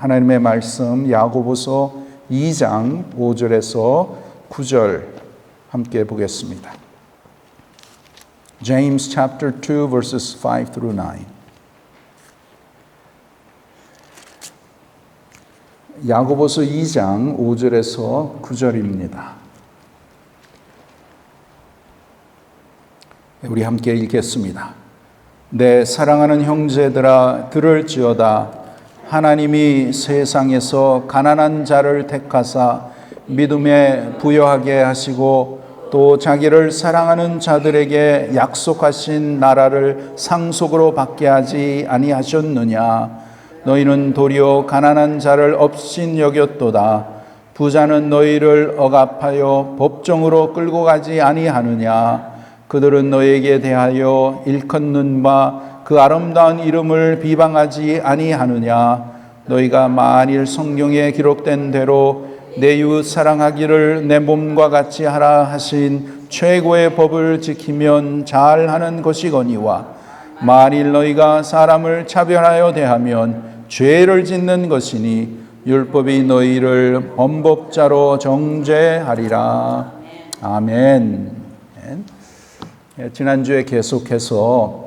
하나님의 말씀 야고보서 2장 5절에서 9절 함께 보겠습니다. James chapter 2 verses 5 through 9. 야고보서 2장 5절에서 9절입니다. 우리 함께 읽겠습니다. 내 사랑하는 형제들아 들을지어다. 하나님이 세상에서 가난한 자를 택하사 믿음에 부여하게 하시고 또 자기를 사랑하는 자들에게 약속하신 나라를 상속으로 받게 하지 아니하셨느냐. 너희는 도리어 가난한 자를 업신 여겼도다. 부자는 너희를 억압하여 법정으로 끌고 가지 아니하느냐. 그들은 너희에게 대하여 일컫는 바 그 아름다운 이름을 비방하지 아니하느냐. 너희가 만일 성경에 기록된 대로 내 이웃 사랑하기를 내 몸과 같이 하라 하신 최고의 법을 지키면 잘하는 것이거니와 만일 너희가 사람을 차별하여 대하면 죄를 짓는 것이니 율법이 너희를 범법자로 정죄하리라. 아멘. 지난주에 계속해서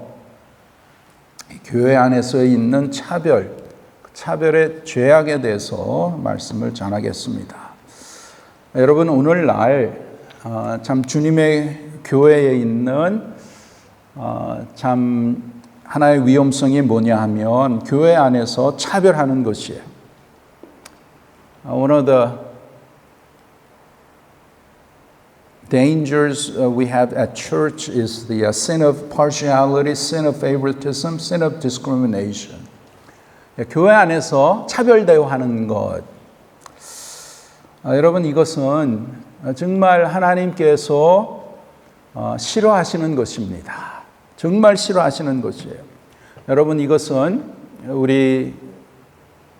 교회 안에서 있는 차별의 죄악에 대해서 말씀을 전하겠습니다. 여러분, 오늘날 참 주님의 교회에 있는 참 하나의 위험성이 뭐냐 하면 교회 안에서 차별하는 것이에요. One of the dangers we have at church is the sin of partiality, sin of favoritism, sin of discrimination. 교회 안에서 차별 대우하는 것. 여러분, 이것은 정말 하나님께서 싫어하시는 것입니다. 정말 싫어하시는 것이에요. 여러분, 이것은 우리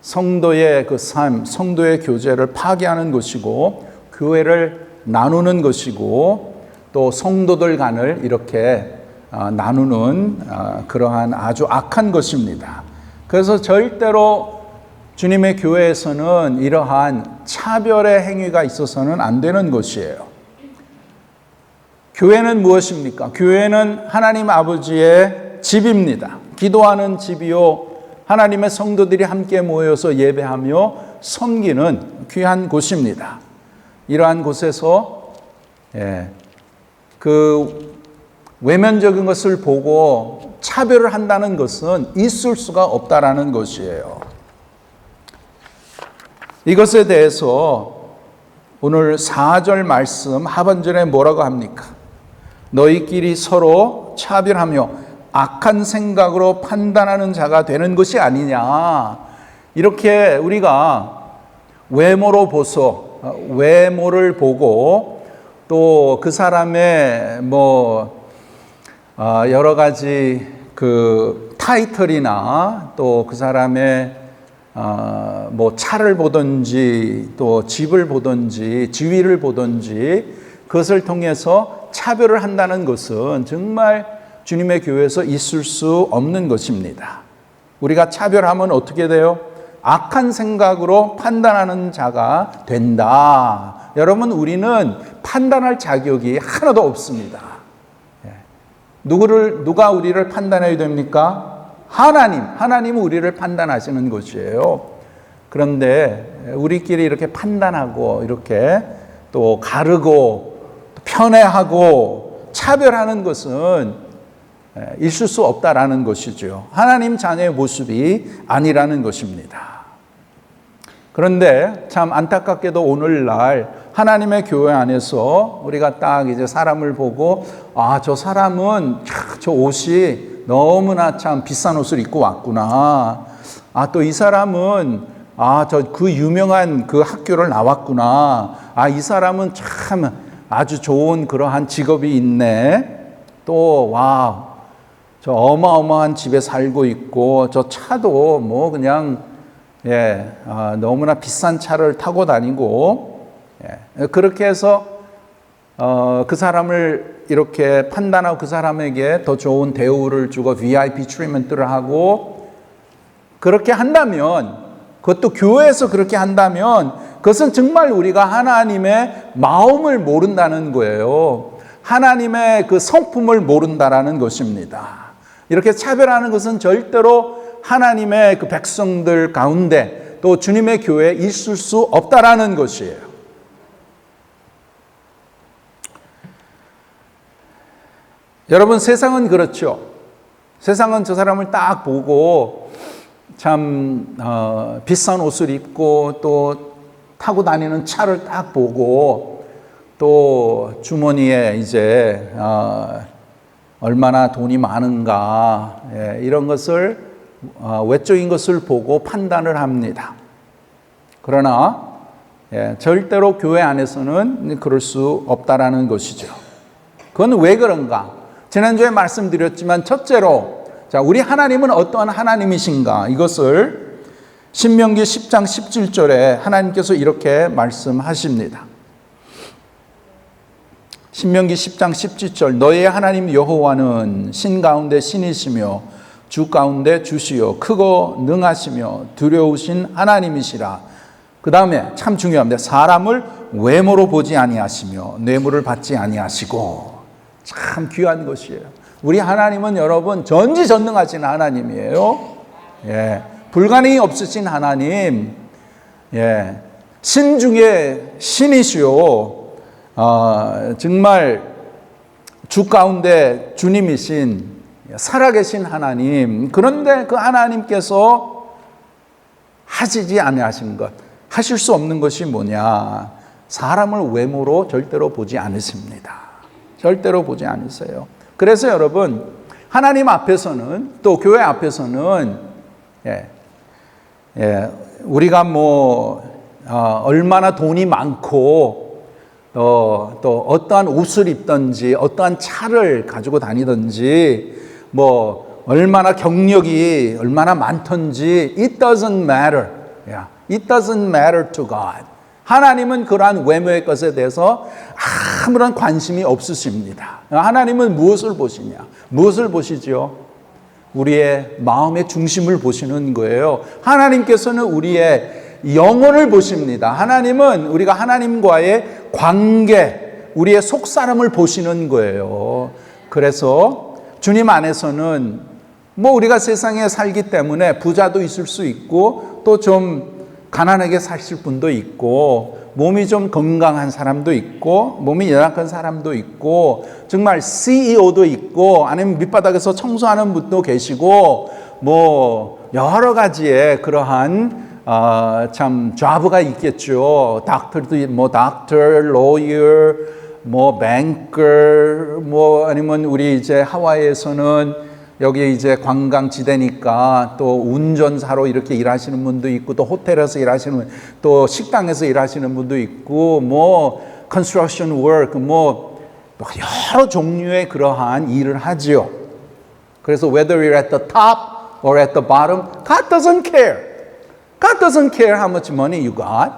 성도의 그 삶, 성도의 교제를 파괴하는 것이고 교회를 나누는 것이고 또 성도들 간을 이렇게 나누는 그러한 아주 악한 것입니다. 그래서 절대로 주님의 교회에서는 이러한 차별의 행위가 있어서는 안 되는 것이에요. 교회는 무엇입니까? 교회는 하나님 아버지의 집입니다. 기도하는 집이요, 하나님의 성도들이 함께 모여서 예배하며 섬기는 귀한 곳입니다. 이러한 곳에서 그 외면적인 것을 보고 차별을 한다는 것은 있을 수가 없다라는 것이에요. 이것에 대해서 오늘 4절 말씀 하반절에 뭐라고 합니까? 너희끼리 서로 차별하며 악한 생각으로 판단하는 자가 되는 것이 아니냐. 이렇게 우리가 외모를 보고 또 그 사람의 여러 가지 그 타이틀이나 또 그 사람의 차를 보든지 또 집을 보든지 지위를 보든지 그것을 통해서 차별을 한다는 것은 정말 주님의 교회에서 있을 수 없는 것입니다. 우리가 차별하면 어떻게 돼요? 악한 생각으로 판단하는 자가 된다. 여러분, 우리는 판단할 자격이 하나도 없습니다. 누가 우리를 판단해야 됩니까? 하나님은 우리를 판단하시는 것이에요. 그런데 우리끼리 이렇게 판단하고 이렇게 또 가르고 또 편애하고 차별하는 것은 있을 수 없다라는 것이죠. 하나님 자녀의 모습이 아니라는 것입니다. 그런데 참 안타깝게도 오늘날 하나님의 교회 안에서 우리가 딱 이제 사람을 보고 저 사람은 저 옷이 너무나 참 비싼 옷을 입고 왔구나. 또 이 사람은 그 유명한 그 학교를 나왔구나. 이 사람은 참 아주 좋은 그러한 직업이 있네. 또 저 어마어마한 집에 살고 있고 저 차도 그냥 너무나 비싼 차를 타고 다니고 그렇게 해서 그 사람을 이렇게 판단하고 그 사람에게 더 좋은 대우를 주고 VIP 트리트먼트를 하고 그렇게 한다면 그것도 교회에서 그렇게 한다면 그것은 정말 우리가 하나님의 마음을 모른다는 거예요. 하나님의 그 성품을 모른다라는 것입니다. 이렇게 차별하는 것은 절대로 하나님의 그 백성들 가운데 또 주님의 교회에 있을 수 없다라는 것이에요. 여러분, 세상은 그렇죠. 세상은 저 사람을 딱 보고 참 비싼 옷을 입고 또 타고 다니는 차를 딱 보고 또 주머니에 이제 얼마나 돈이 많은가, 이런 것을 외적인 것을 보고 판단을 합니다. 그러나 절대로 교회 안에서는 그럴 수 없다라는 것이죠. 그건 왜 그런가? 지난주에 말씀드렸지만 첫째로, 자, 우리 하나님은 어떠한 하나님이신가? 이것을 신명기 10장 17절에 하나님께서 이렇게 말씀하십니다. 신명기 10장 17절, 너희의 하나님 여호와는 신 가운데 신이시며 주 가운데 주시요 크고 능하시며 두려우신 하나님이시라. 그 다음에 참 중요합니다. 사람을 외모로 보지 아니하시며 뇌물을 받지 아니하시고. 참 귀한 것이에요. 우리 하나님은 여러분 전지전능하신 하나님이에요. 불가능이 없으신 하나님, 신 중에 신이시오. 정말 주 가운데 주님이신 살아계신 하나님. 그런데 그 하나님께서 하시지 아니하신 것, 하실 수 없는 것이 뭐냐? 사람을 외모로 절대로 보지 않으십니다. 절대로 보지 않으세요. 그래서 여러분, 하나님 앞에서는 또 교회 앞에서는 우리가 얼마나 돈이 많고 또 어떠한 옷을 입든지 어떠한 차를 가지고 다니든지 얼마나 경력이 얼마나 많든지 it doesn't matter. It doesn't matter to God. 하나님은 그러한 외모의 것에 대해서 아무런 관심이 없으십니다. 하나님은 무엇을 보시냐? 무엇을 보시죠? 우리의 마음의 중심을 보시는 거예요. 하나님께서는 우리의 영혼을 보십니다. 하나님은 우리가 하나님과의 관계, 우리의 속사람을 보시는 거예요. 그래서 주님 안에서는 우리가 세상에 살기 때문에 부자도 있을 수 있고 또 좀 가난하게 사실 분도 있고 몸이 좀 건강한 사람도 있고 몸이 연약한 사람도 있고 정말 CEO도 있고 아니면 밑바닥에서 청소하는 분도 계시고 여러 가지의 그러한 참 잡가 있겠죠. 닥터도 닥터, 로이어, 뱅커, 아니면 우리 이제 하와이에서는 여기 이제 관광지대니까 또 운전사로 이렇게 일하시는 분도 있고 또 호텔에서 일하시는 분, 또 식당에서 일하시는 분도 있고 construction work 여러 종류의 그러한 일을 하지요. 그래서 whether you're at the top or at the bottom, God doesn't care. God doesn't care how much money you got.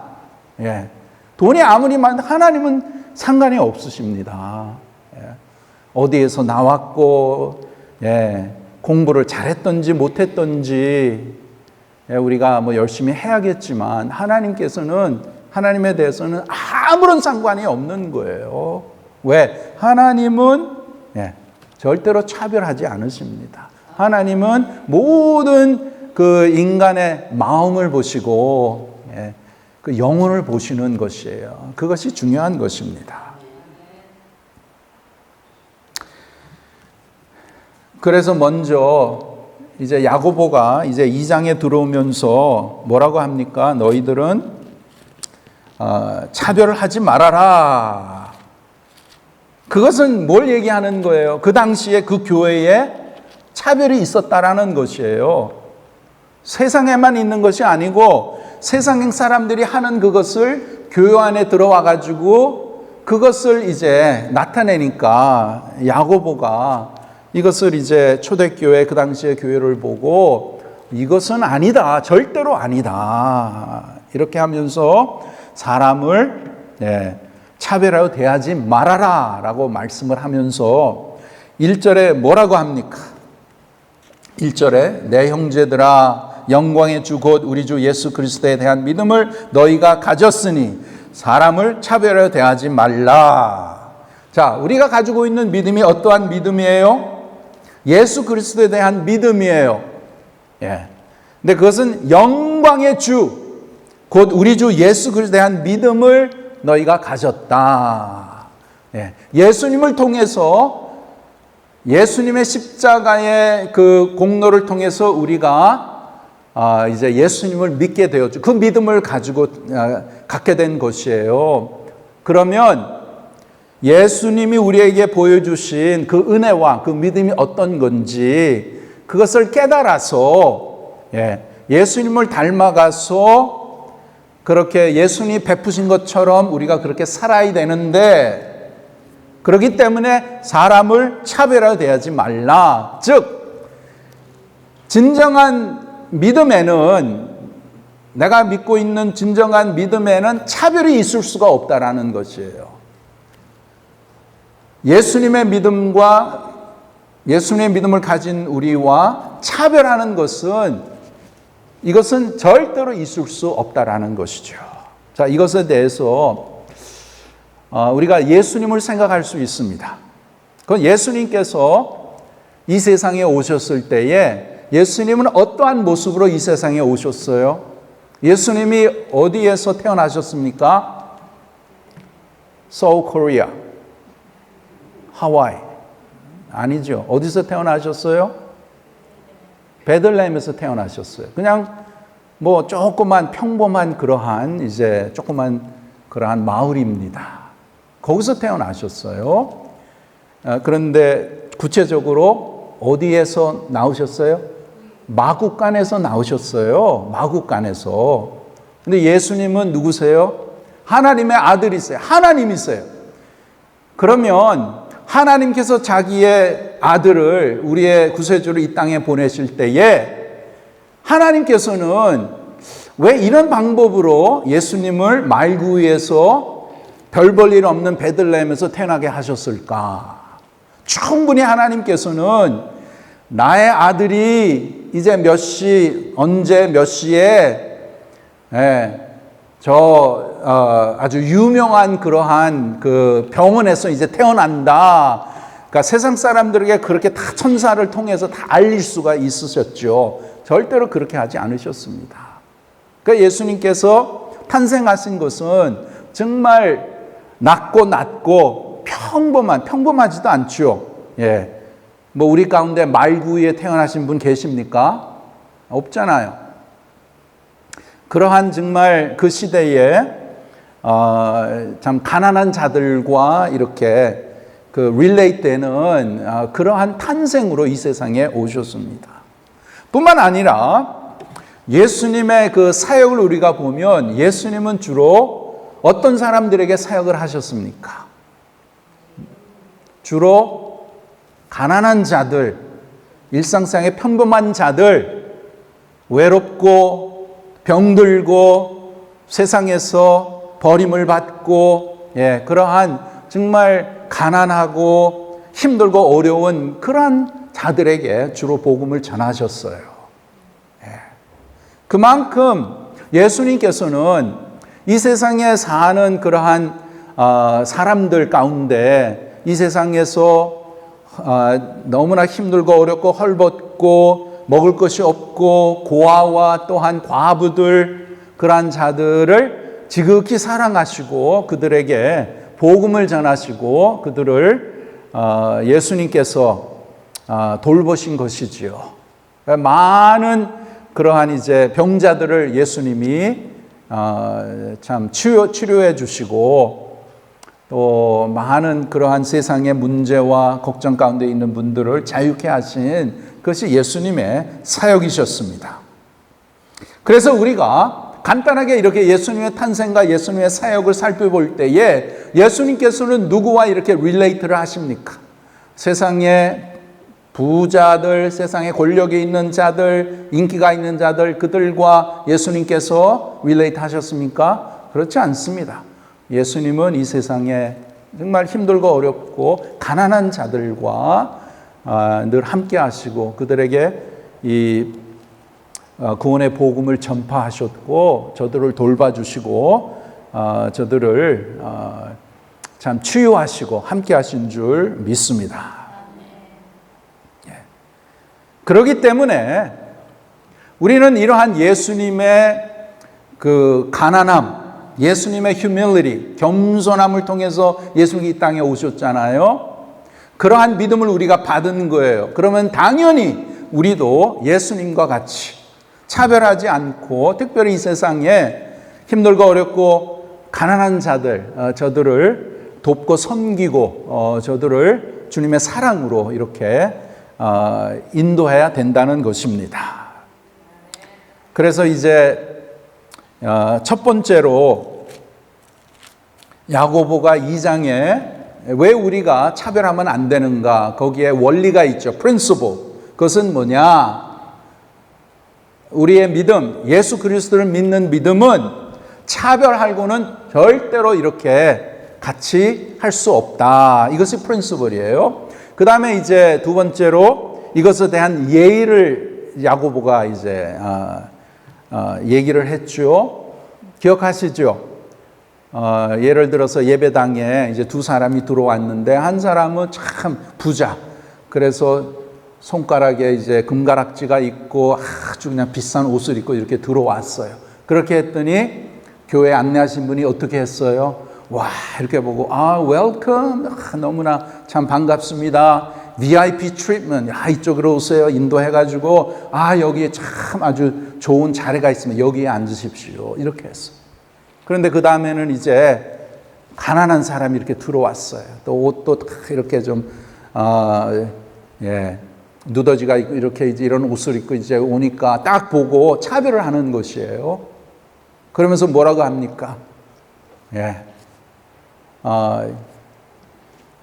돈이 아무리 많아도 하나님은 상관이 없으십니다. 어디에서 나왔고 공부를 잘했던지 못했던지 우리가 열심히 해야겠지만 하나님에 대해서는 아무런 상관이 없는 거예요. 왜? 하나님은 절대로 차별하지 않으십니다. 하나님은 모든 그 인간의 마음을 보시고 그 영혼을 보시는 것이에요. 그것이 중요한 것입니다. 그래서 먼저 이제 야고보가 이제 2장에 들어오면서 뭐라고 합니까? 너희들은 차별을 하지 말아라. 그것은 뭘 얘기하는 거예요? 그 당시에 그 교회에 차별이 있었다라는 것이에요. 세상에만 있는 것이 아니고 세상 사람들이 하는 그것을 교회 안에 들어와 가지고 그것을 이제 나타내니까 야고보가 이것을 이제 초대교회 그 당시의 교회를 보고 이것은 아니다. 절대로 아니다. 이렇게 하면서 사람을 차별하여 대하지 말아라 라고 말씀을 하면서 1절에 뭐라고 합니까? 1절에 내 형제들아 영광의 주 곧 우리 주 예수 그리스도에 대한 믿음을 너희가 가졌으니 사람을 차별하여 대하지 말라. 자, 우리가 가지고 있는 믿음이 어떠한 믿음이에요? 예수 그리스도에 대한 믿음이에요. 예. 근데 그것은 영광의 주 곧 우리 주 예수 그리스도에 대한 믿음을 너희가 가졌다. 예. 예수님을 통해서 예수님의 십자가의 그 공로를 통해서 우리가 이제 예수님을 믿게 되었죠. 그 믿음을 가지고 갖게 된 것이에요. 그러면 예수님이 우리에게 보여주신 그 은혜와 그 믿음이 어떤 건지 그것을 깨달아서 예수님을 닮아가서 그렇게 예수님이 베푸신 것처럼 우리가 그렇게 살아야 되는데, 그렇기 때문에 사람을 차별하여 대하지 말라. 즉 진정한 믿음에는, 내가 믿고 있는 진정한 믿음에는 차별이 있을 수가 없다라는 것이에요. 예수님의 믿음과 예수님의 믿음을 가진 우리와 차별하는 것은, 이것은 절대로 있을 수 없다라는 것이죠. 자, 이것에 대해서 우리가 예수님을 생각할 수 있습니다. 그건 예수님께서 이 세상에 오셨을 때에 예수님은 어떠한 모습으로 이 세상에 오셨어요? 예수님이 어디에서 태어나셨습니까? Seoul, Korea. 하와이. 아니죠. 어디서 태어나셨어요? 베들레헴에서 태어나셨어요. 그냥 뭐 조그만 평범한 그러한 이제 조그만 그러한 마을입니다. 거기서 태어나셨어요. 그런데 구체적으로 어디에서 나오셨어요? 마구간에서 나오셨어요. 마구간에서. 근데 예수님은 누구세요? 하나님의 아들이세요. 하나님이세요. 그러면 하나님께서 자기의 아들을, 우리의 구세주를 이 땅에 보내실 때에 하나님께서는 왜 이런 방법으로 예수님을 말구에서 별 볼 일 없는 베들레헴에서 태어나게 하셨을까? 충분히 하나님께서는 나의 아들이 이제 몇 시, 언제 몇 시에 아주 유명한 그러한 그 병원에서 이제 태어난다. 그러니까 세상 사람들에게 그렇게 다 천사를 통해서 다 알릴 수가 있으셨죠. 절대로 그렇게 하지 않으셨습니다. 그러니까 예수님께서 탄생하신 것은 정말 낮고 평범하지도 않죠. 예. 뭐 우리 가운데 말구이에 태어나신 분 계십니까? 없잖아요. 그러한 정말 그 시대에 참 가난한 자들과 이렇게 그 릴레이트 되는 그러한 탄생으로 이 세상에 오셨습니다. 뿐만 아니라 예수님의 그 사역을 우리가 보면 예수님은 주로 어떤 사람들에게 사역을 하셨습니까? 주로 가난한 자들, 일상생의 평범한 자들, 외롭고 병들고 세상에서 버림을 받고 그러한 정말 가난하고 힘들고 어려운 그러한 자들에게 주로 복음을 전하셨어요. 그만큼 예수님께서는 이 세상에 사는 그러한 사람들 가운데 이 세상에서 너무나 힘들고 어렵고 헐벗고 먹을 것이 없고 고아와 또한 과부들, 그러한 자들을 지극히 사랑하시고 그들에게 복음을 전하시고 그들을 예수님께서 돌보신 것이지요. 많은 그러한 이제 병자들을 예수님이 참 치료해 주시고 또 많은 그러한 세상의 문제와 걱정 가운데 있는 분들을 자유케 하신 그것이 예수님의 사역이셨습니다. 그래서 우리가 간단하게 이렇게 예수님의 탄생과 예수님의 사역을 살펴볼 때에 예수님께서는 누구와 이렇게 릴레이트를 하십니까? 세상의 부자들, 세상에 권력이 있는 자들, 인기가 있는 자들, 그들과 예수님께서 릴레이트 하셨습니까? 그렇지 않습니다. 예수님은 이 세상에 정말 힘들고 어렵고 가난한 자들과 늘 함께 하시고 그들에게 이 구원의 복음을 전파하셨고 저들을 돌봐주시고 저들을 참 치유하시고 함께 하신 줄 믿습니다. 그렇기 때문에 우리는 이러한 예수님의 그 가난함, 예수님의 humility, 겸손함을 통해서 예수님이 이 땅에 오셨잖아요. 그러한 믿음을 우리가 받은 거예요. 그러면 당연히 우리도 예수님과 같이 차별하지 않고 특별히 이 세상에 힘들고 어렵고 가난한 자들, 저들을 돕고 섬기고 저들을 주님의 사랑으로 이렇게 인도해야 된다는 것입니다. 그래서 이제 첫 번째로 야고보가 2장에 왜 우리가 차별하면 안 되는가, 거기에 원리가 있죠. principle. 그것은 뭐냐? 우리의 믿음, 예수 그리스도를 믿는 믿음은 차별하고는 절대로 이렇게 같이 할 수 없다. 이것이 principle이에요. 그 다음에 이제 두 번째로 이것에 대한 예의를 야고보가 이제 얘기를 했죠. 기억하시죠? 예를 들어서 예배당에 이제 두 사람이 들어왔는데 한 사람은 참 부자. 그래서 손가락에 이제 금가락지가 있고 아주 그냥 비싼 옷을 입고 이렇게 들어왔어요. 그렇게 했더니 교회 안내하신 분이 어떻게 했어요? 와, 이렇게 보고 웰컴. 너무나 참 반갑습니다. VIP 트리트먼트. 이쪽으로 오세요. 인도해가지고 여기에 참 아주 좋은 자리가 있으면 여기에 앉으십시오. 이렇게 했어요. 그런데 그 다음에는 이제 가난한 사람이 이렇게 들어왔어요. 또 옷도 이렇게 좀 누더지가 있고 이렇게 이제 이런 옷을 입고 이제 오니까 딱 보고 차별을 하는 것이에요. 그러면서 뭐라고 합니까?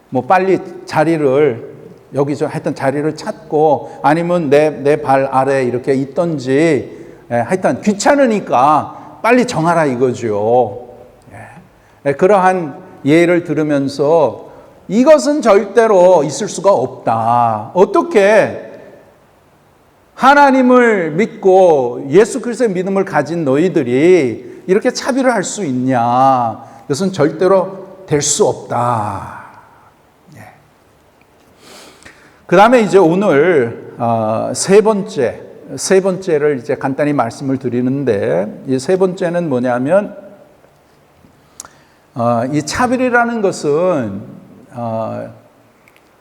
뭐 빨리 자리를 여기서 하여튼 자리를 찾고 아니면 내 발 아래 이렇게 있던지 하여튼 귀찮으니까 빨리 정하라 이거죠. 그러한 예를 들으면서 이것은 절대로 있을 수가 없다. 어떻게 하나님을 믿고 예수 그리스도의 믿음을 가진 너희들이 이렇게 차별을 할 수 있냐? 이것은 절대로 될 수 없다. 그 다음에 이제 오늘 세 번째를 이제 간단히 말씀을 드리는데, 이 세 번째는 뭐냐면 이 차별이라는 것은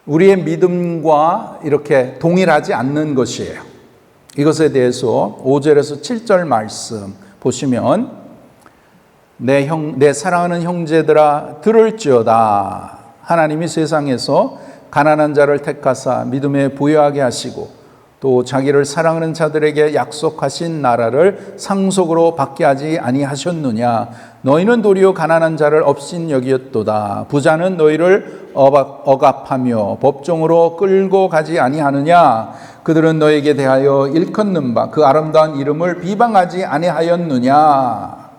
우리의 믿음과 이렇게 동일하지 않는 것이에요. 이것에 대해서 5절에서 7절 말씀 보시면 내 사랑하는 형제들아 들을지어다. 하나님이 세상에서 가난한 자를 택하사 믿음에 부여하게 하시고 또 자기를 사랑하는 자들에게 약속하신 나라를 상속으로 받게 하지 아니하셨느냐. 너희는 도리어 가난한 자를 업신여기었도다. 부자는 너희를 억압하며 법정으로 끌고 가지 아니하느냐. 그들은 너에게 대하여 일컫는 바 그 아름다운 이름을 비방하지 아니하였느냐.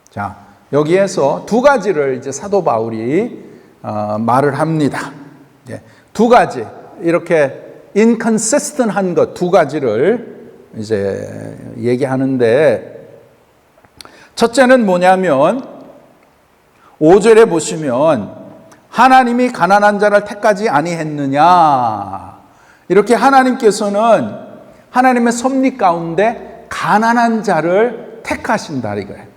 자, 여기에서 두 가지를 이제 사도 바울이 말을 합니다. 두 가지 이렇게 inconsistent한 것 두 가지를 이제 얘기하는데, 첫째는 뭐냐면 5절에 보시면 하나님이 가난한 자를 택하지 아니했느냐. 이렇게 하나님께서는 하나님의 섭리 가운데 가난한 자를 택하신다 이거예요.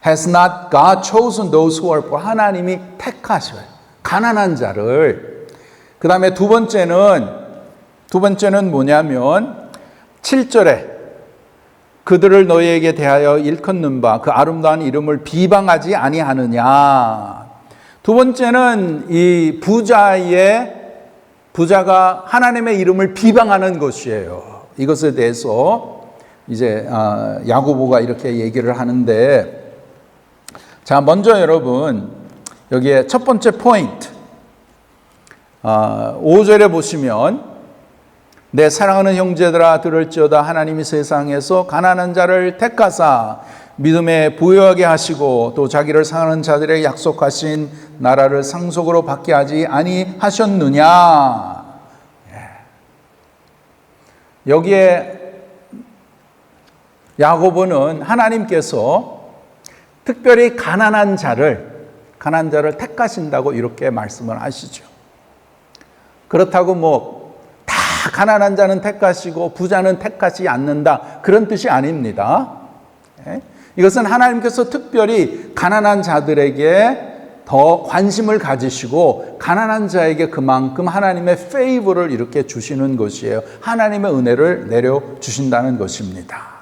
Has not God chosen those who are poor? 하나님이 택하셔요. 가난한 자를. 그 다음에 두 번째는 뭐냐면 7절에 그들을 너희에게 대하여 일컫는 바 그 아름다운 이름을 비방하지 아니하느냐. 두 번째는 이 부자가 하나님의 이름을 비방하는 것이에요. 이것에 대해서 이제 야고보가 이렇게 얘기를 하는데, 자, 먼저 여러분 여기에 첫 번째 포인트 5절에 보시면 내 사랑하는 형제들아 들을지어다. 하나님이 세상에서 가난한 자를 택하사 믿음에 부여하게 하시고 또 자기를 사랑하는 자들에게 약속하신 나라를 상속으로 받게 하지 아니하셨느냐. 여기에 야고보는 하나님께서 특별히 가난한 자를 택하신다고 이렇게 말씀을 하시죠. 그렇다고 다 가난한 자는 택하시고 부자는 택하지 않는다, 그런 뜻이 아닙니다. 이것은 하나님께서 특별히 가난한 자들에게 더 관심을 가지시고 가난한 자에게 그만큼 하나님의 페이버를 이렇게 주시는 것이에요. 하나님의 은혜를 내려주신다는 것입니다.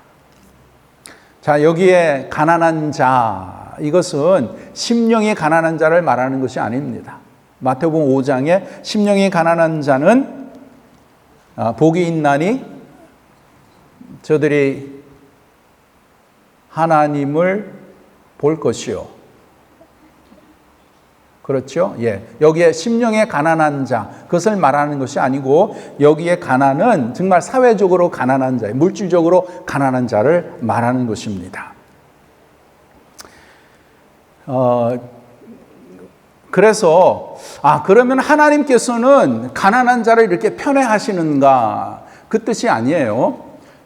자, 여기에 가난한 자, 이것은 심령이 가난한 자를 말하는 것이 아닙니다. 마태복음 5장에 심령이 가난한 자는 복이 있나니 저들이 하나님을 볼 것이요. 그렇죠? 예. 여기에 심령의 가난한 자, 그것을 말하는 것이 아니고 여기에 가난은 정말 사회적으로 가난한 자, 물질적으로 가난한 자를 말하는 것입니다. 그래서 그러면 하나님께서는 가난한 자를 이렇게 편애하시는가? 그 뜻이 아니에요.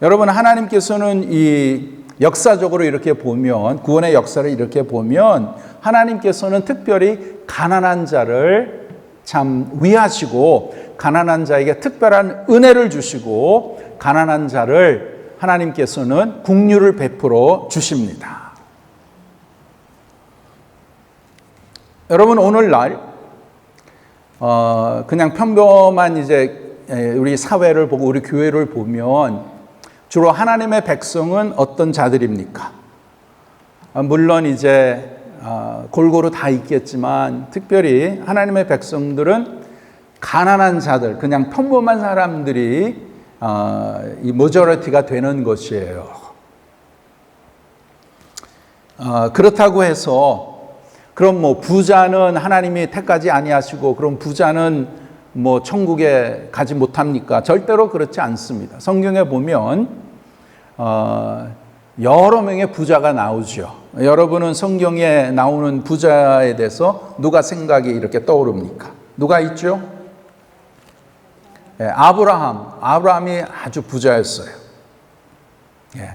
여러분, 하나님께서는 이 역사적으로 이렇게 보면, 구원의 역사를 이렇게 보면 하나님께서는 특별히 가난한 자를 참 위하시고 가난한 자에게 특별한 은혜를 주시고 가난한 자를 하나님께서는 긍휼을 베풀어 주십니다. 여러분, 오늘날 그냥 평범한 이제 우리 사회를 보고 우리 교회를 보면 주로 하나님의 백성은 어떤 자들입니까? 물론 이제 골고루 다 있겠지만 특별히 하나님의 백성들은 가난한 자들, 그냥 평범한 사람들이 이 모저리티가 되는 것이에요. 그렇다고 해서 그럼 부자는 하나님이 택하지 아니하시고 그럼 부자는 천국에 가지 못합니까? 절대로 그렇지 않습니다. 성경에 보면 여러 명의 부자가 나오죠. 여러분은 성경에 나오는 부자에 대해서 누가 생각이 이렇게 떠오릅니까? 누가 있죠? 예, 아브라함이 아주 부자였어요. 예.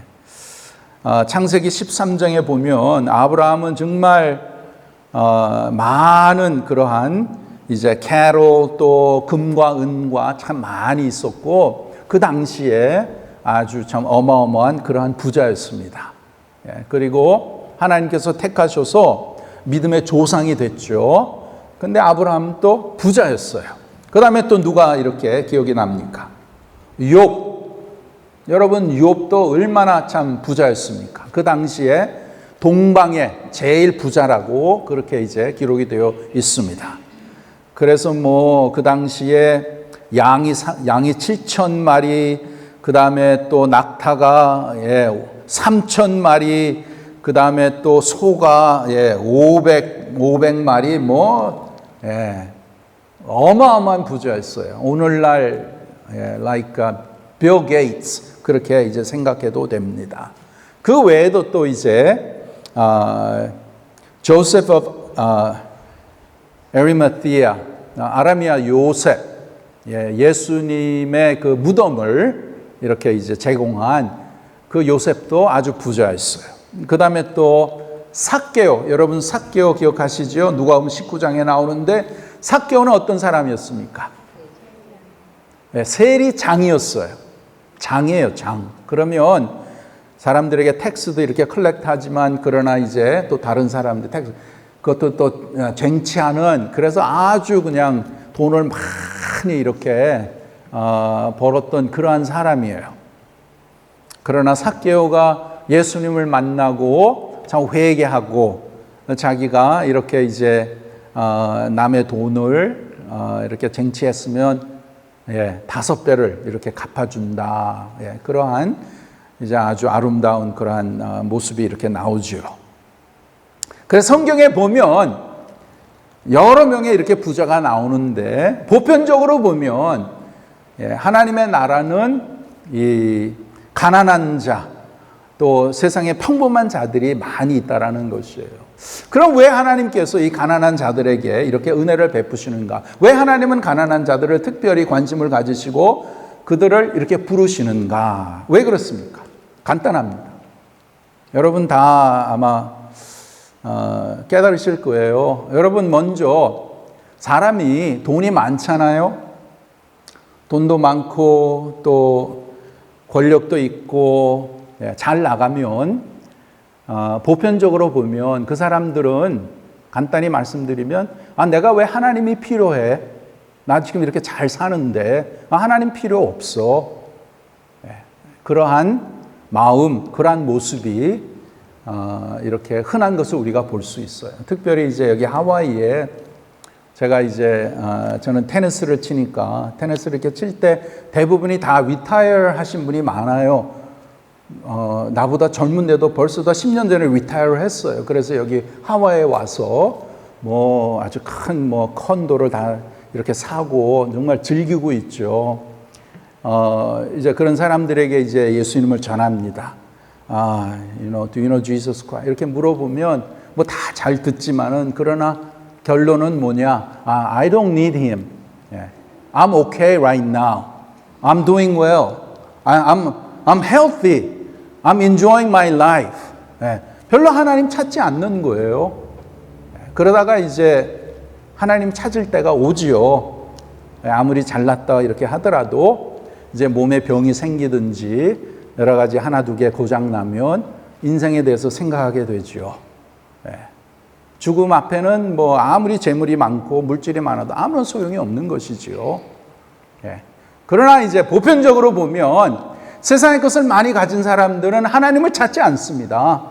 창세기 13장에 보면 아브라함은 정말 많은 그러한 이제 캐롤 또 금과 은과 참 많이 있었고 그 당시에 아주 참 어마어마한 그러한 부자였습니다. 예, 그리고 하나님께서 택하셔서 믿음의 조상이 됐죠. 근데 아브라함도 부자였어요. 그 다음에 또 누가 이렇게 기억이 납니까? 욥. 여러분, 욥도 얼마나 참 부자였습니까? 그 당시에 동방의 제일 부자라고 그렇게 이제 기록이 되어 있습니다. 그래서 그 당시에 양이 7,000마리, 그 다음에 또 낙타가 3,000마리, 그 다음에 또 소가 500마리, 어마어마한 부자였어요. 오늘날 like Bill Gates 그렇게 이제 생각해도 됩니다. 그 외에도 또 이제 Joseph of Arimathea, 아라미아 요셉, 예수님의 그 무덤을 이렇게 이제 제공한 그 요셉도 아주 부자였어요. 그 다음에 또 삭개오, 여러분 삭개오 기억하시죠? 누가복음 19장에 나오는데 삭개오는 어떤 사람이었습니까? 세리장이었어요. 장이에요, 장. 그러면 사람들에게 텍스도 이렇게 컬렉트하지만 그러나 이제 또 다른 사람들 텍스 그것도 또 쟁취하는, 그래서 아주 그냥 돈을 많이 이렇게 벌었던 그러한 사람이에요. 그러나 삭개오가 예수님을 만나고 참 회개하고 자기가 이렇게 이제 남의 돈을 이렇게 쟁취했으면 5배를 이렇게 갚아준다. 그러한 이제 아주 아름다운 그러한 모습이 이렇게 나오죠. 그래서 성경에 보면 여러 명의 이렇게 부자가 나오는데 보편적으로 보면 하나님의 나라는 이 가난한 자, 또 세상에 평범한 자들이 많이 있다라는 것이에요. 그럼 왜 하나님께서 이 가난한 자들에게 이렇게 은혜를 베푸시는가? 왜 하나님은 가난한 자들을 특별히 관심을 가지시고 그들을 이렇게 부르시는가? 왜 그렇습니까? 간단합니다. 여러분 다 아마 깨달으실 거예요. 여러분 먼저 사람이 돈이 많잖아요. 돈도 많고 또 권력도 있고 잘 나가면 보편적으로 보면 그 사람들은 간단히 말씀드리면 내가 왜 하나님이 필요해? 나 지금 이렇게 잘 사는데 하나님 필요 없어. 그러한 마음, 그러한 모습이 이렇게 흔한 것을 우리가 볼 수 있어요. 특별히 이제 여기 하와이에 제가 이제 저는 테니스를 치니까 테니스를 이렇게 칠 때 대부분이 다 리타이어 하신 분이 많아요. 나보다 젊은데도 벌써 다 10년 전에 리타이어를 했어요. 그래서 여기 하와이에 와서 뭐 아주 큰 뭐 컨도를 다 이렇게 사고 정말 즐기고 있죠. 이제 그런 사람들에게 이제 예수님을 전합니다. do you know Jesus Christ? 이렇게 물어보면 뭐 다 잘 듣지만은 그러나 결론은 뭐냐? I don't need him. I'm okay right now. I'm doing well. I'm healthy. I'm enjoying my life. 별로 하나님 찾지 않는 거예요. 그러다가 이제 하나님 찾을 때가 오지요. 아무리 잘났다 이렇게 하더라도 이제 몸에 병이 생기든지 여러 가지 하나 두 개 고장 나면 인생에 대해서 생각하게 되죠. 죽음 앞에는 뭐 아무리 재물이 많고 물질이 많아도 아무런 소용이 없는 것이지요. 그러나 이제 보편적으로 보면 세상의 것을 많이 가진 사람들은 하나님을 찾지 않습니다.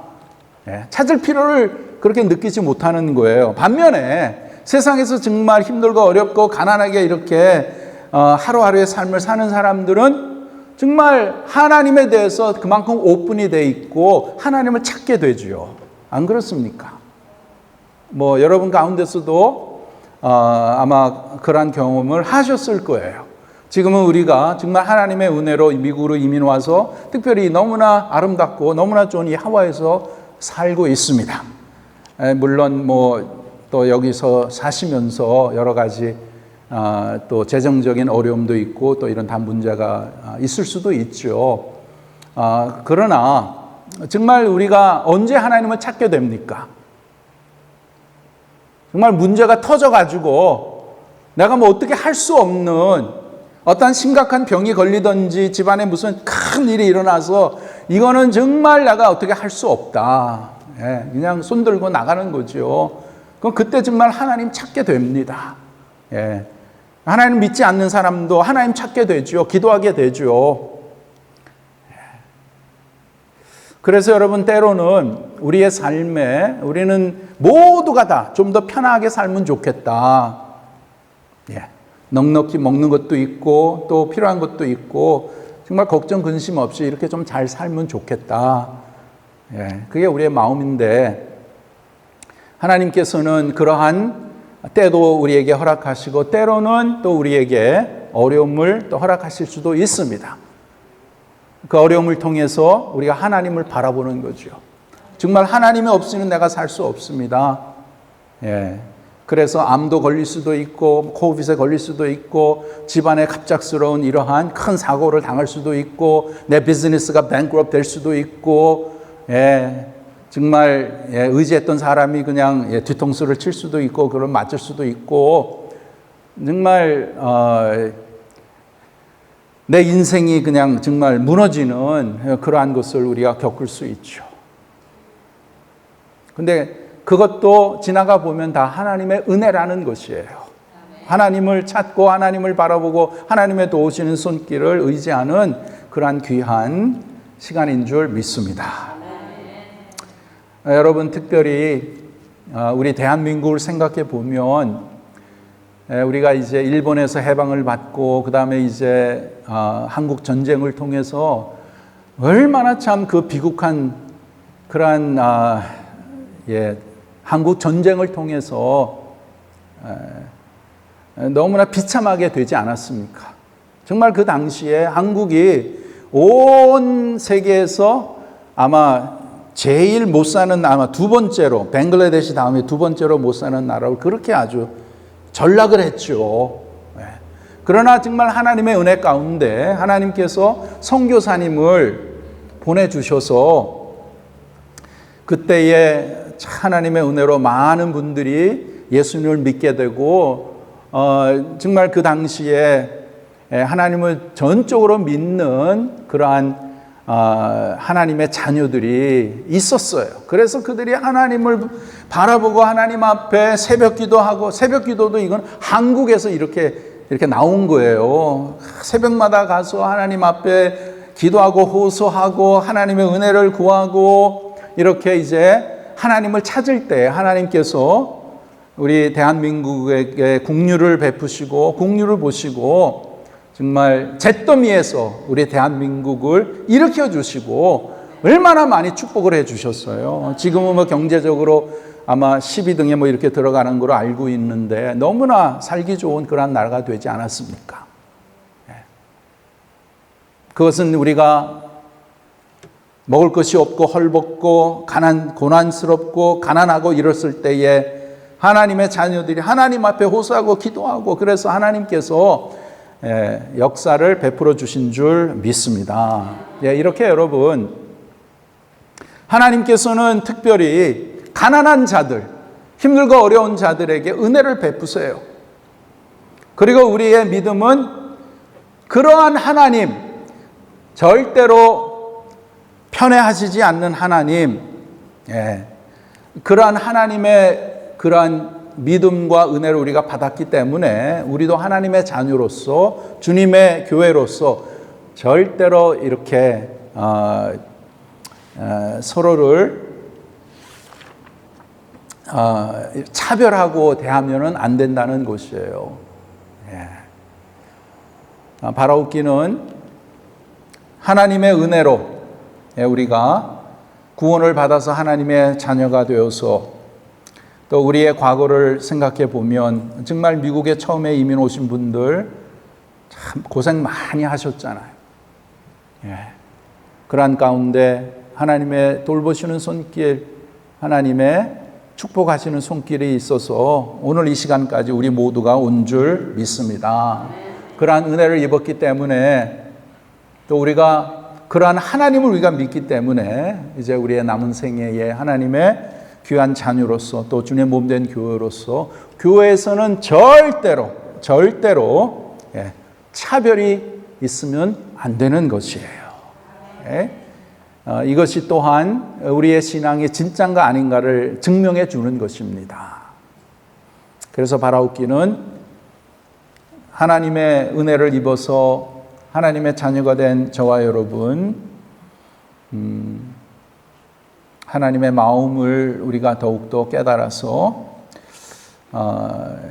찾을 필요를 그렇게 느끼지 못하는 거예요. 반면에 세상에서 정말 힘들고 어렵고 가난하게 이렇게 하루하루의 삶을 사는 사람들은 정말 하나님에 대해서 그만큼 오픈이 돼 있고 하나님을 찾게 되죠. 안 그렇습니까? 뭐 여러분 가운데서도 아마 그러한 경험을 하셨을 거예요. 지금은 우리가 정말 하나님의 은혜로 미국으로 이민 와서 특별히 너무나 아름답고 너무나 좋은 이 하와이에서 살고 있습니다. 물론 뭐 또 여기서 사시면서 여러 가지 또 재정적인 어려움도 있고 또 이런 다 문제가 있을 수도 있죠. 그러나 정말 우리가 언제 하나님을 찾게 됩니까? 정말 문제가 터져가지고 내가 뭐 어떻게 할 수 없는 어떤 심각한 병이 걸리든지 집안에 무슨 큰 일이 일어나서 이거는 정말 내가 어떻게 할 수 없다. 그냥 손 들고 나가는 거죠. 그럼 그때 정말 하나님 찾게 됩니다. 하나님 믿지 않는 사람도 하나님 찾게 되죠. 기도하게 되죠. 그래서 여러분 때로는 우리의 삶에 우리는 모두가 다 좀 더 편하게 살면 좋겠다. 넉넉히 먹는 것도 있고 또 필요한 것도 있고 정말 걱정 근심 없이 이렇게 좀 잘 살면 좋겠다. 그게 우리의 마음인데 하나님께서는 그러한 때도 우리에게 허락하시고 때로는 또 우리에게 어려움을 또 허락하실 수도 있습니다. 그 어려움을 통해서 우리가 하나님을 바라보는 거죠. 정말 하나님이 없이는 내가 살 수 없습니다. 그래서 암도 걸릴 수도 있고 코비드에 걸릴 수도 있고 집안에 갑작스러운 이러한 큰 사고를 당할 수도 있고 내 비즈니스가 bankrupt 될 수도 있고 정말 의지했던 사람이 그냥 뒤통수를 칠 수도 있고 그런 맞을 수도 있고 정말 내 인생이 그냥 정말 무너지는 그러한 것을 우리가 겪을 수 있죠. 근데 그것도 지나가 보면 다 하나님의 은혜라는 것이에요. 하나님을 찾고 하나님을 바라보고 하나님의 도우시는 손길을 의지하는 그러한 귀한 시간인 줄 믿습니다. 여러분 특별히 우리 대한민국을 생각해 보면 우리가 이제 일본에서 해방을 받고 그 다음에 이제 한국 전쟁을 통해서 얼마나 참 그 비극한 그러한 한국 전쟁을 통해서 너무나 비참하게 되지 않았습니까? 정말 그 당시에 한국이 온 세계에서 아마 제일 못 사는 아마 두 번째로 벵글라데시 다음에 두 번째로 못 사는 나라로 그렇게 아주 전락을 했죠. 그러나 정말 하나님의 은혜 가운데 하나님께서 선교사님을 보내주셔서 그때에 하나님의 은혜로 많은 분들이 예수님을 믿게 되고 정말 그 당시에 하나님을 전적으로 믿는 그러한 하나님의 자녀들이 있었어요. 그래서 그들이 하나님을 바라보고 하나님 앞에 새벽 기도하고, 새벽 기도도 이건 한국에서 이렇게 나온 거예요. 새벽마다 가서 하나님 앞에 기도하고 호소하고 하나님의 은혜를 구하고 이렇게 이제 하나님을 찾을 때 하나님께서 우리 대한민국에게 국류를 베푸시고 국류를 보시고 정말 잿더미에서 우리 대한민국을 일으켜 주시고 얼마나 많이 축복을 해 주셨어요. 지금은 뭐 경제적으로 아마 12등에 뭐 이렇게 들어가는 걸로 알고 있는데 너무나 살기 좋은 그런 나라가 되지 않았습니까? 그것은 우리가 먹을 것이 없고 헐벗고 고난스럽고 가난하고 이랬을 때에 하나님의 자녀들이 하나님 앞에 호소하고 기도하고 그래서 하나님께서 역사를 베풀어 주신 줄 믿습니다. 이렇게 여러분, 하나님께서는 특별히 가난한 자들, 힘들고 어려운 자들에게 은혜를 베푸세요. 그리고 우리의 믿음은 그러한 하나님, 절대로 편애하시지 않는 하나님, 그러한 하나님의 그러한 믿음과 은혜를 우리가 받았기 때문에 우리도 하나님의 자녀로서 주님의 교회로서 절대로 이렇게 서로를 차별하고 대하면은 안 된다는 것이에요. 바라옵기는 하나님의 은혜로 우리가 구원을 받아서 하나님의 자녀가 되어서 또 우리의 과거를 생각해 보면 정말 미국에 처음에 이민 오신 분들 참 고생 많이 하셨잖아요. 그러한 가운데 하나님의 돌보시는 손길, 하나님의 축복하시는 손길이 있어서 오늘 이 시간까지 우리 모두가 온 줄 믿습니다. 그러한 은혜를 입었기 때문에 또 우리가 그러한 하나님을 우리가 믿기 때문에 이제 우리의 남은 생애에 하나님의 귀한 자녀로서 또 주님의 몸된 교회로서 교회에서는 절대로 차별이 있으면 안 되는 것이에요. 이것이 또한 우리의 신앙이 진짜인가 아닌가를 증명해 주는 것입니다. 그래서 바라옵기는 하나님의 은혜를 입어서 하나님의 자녀가 된 저와 여러분, 하나님의 마음을 우리가 더욱더 깨달아서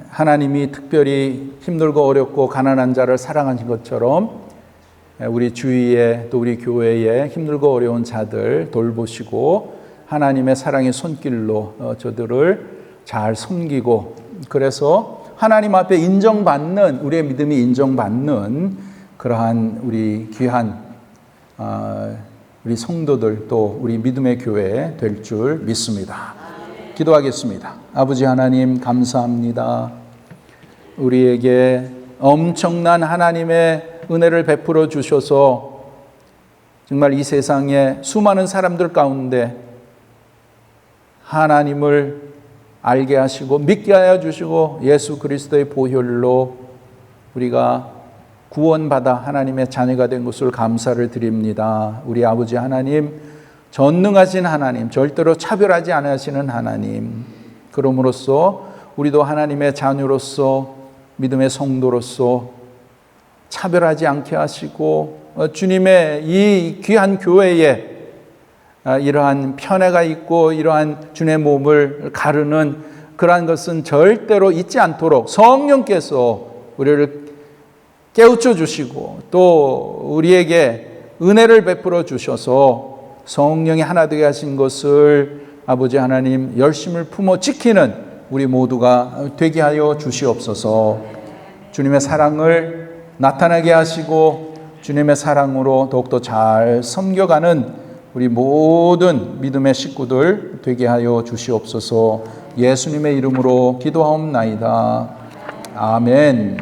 하나님이 특별히 힘들고 어렵고 가난한 자를 사랑하신 것처럼 우리 주위에 또 우리 교회에 힘들고 어려운 자들 돌보시고 하나님의 사랑의 손길로 저들을 잘 섬기고 그래서 하나님 앞에 인정받는 우리의 믿음이 인정받는 그러한 우리 귀한 우리 성도들 또 우리 믿음의 교회 될 줄 믿습니다. 기도하겠습니다. 아버지 하나님 감사합니다. 우리에게 엄청난 하나님의 은혜를 베풀어 주셔서 정말 이 세상에 수많은 사람들 가운데 하나님을 알게 하시고 믿게 하여 주시고 예수 그리스도의 보혈로 우리가 구원받아 하나님의 자녀가 된 것을 감사를 드립니다. 우리 아버지 하나님, 전능하신 하나님, 절대로 차별하지 않으시는 하나님, 그러므로써 우리도 하나님의 자녀로서 믿음의 성도로서 차별하지 않게 하시고 주님의 이 귀한 교회에 이러한 편애가 있고 이러한 주님의 몸을 가르는 그러한 것은 절대로 있지 않도록 성령께서 우리를 깨우쳐 주시고 또 우리에게 은혜를 베풀어 주셔서 성령이 하나 되게 하신 것을 아버지 하나님 열심을 품어 지키는 우리 모두가 되게 하여 주시옵소서. 주님의 사랑을 나타나게 하시고 주님의 사랑으로 더욱더 잘 섬겨가는 우리 모든 믿음의 식구들 되게 하여 주시옵소서. 예수님의 이름으로 기도하옵나이다. 아멘.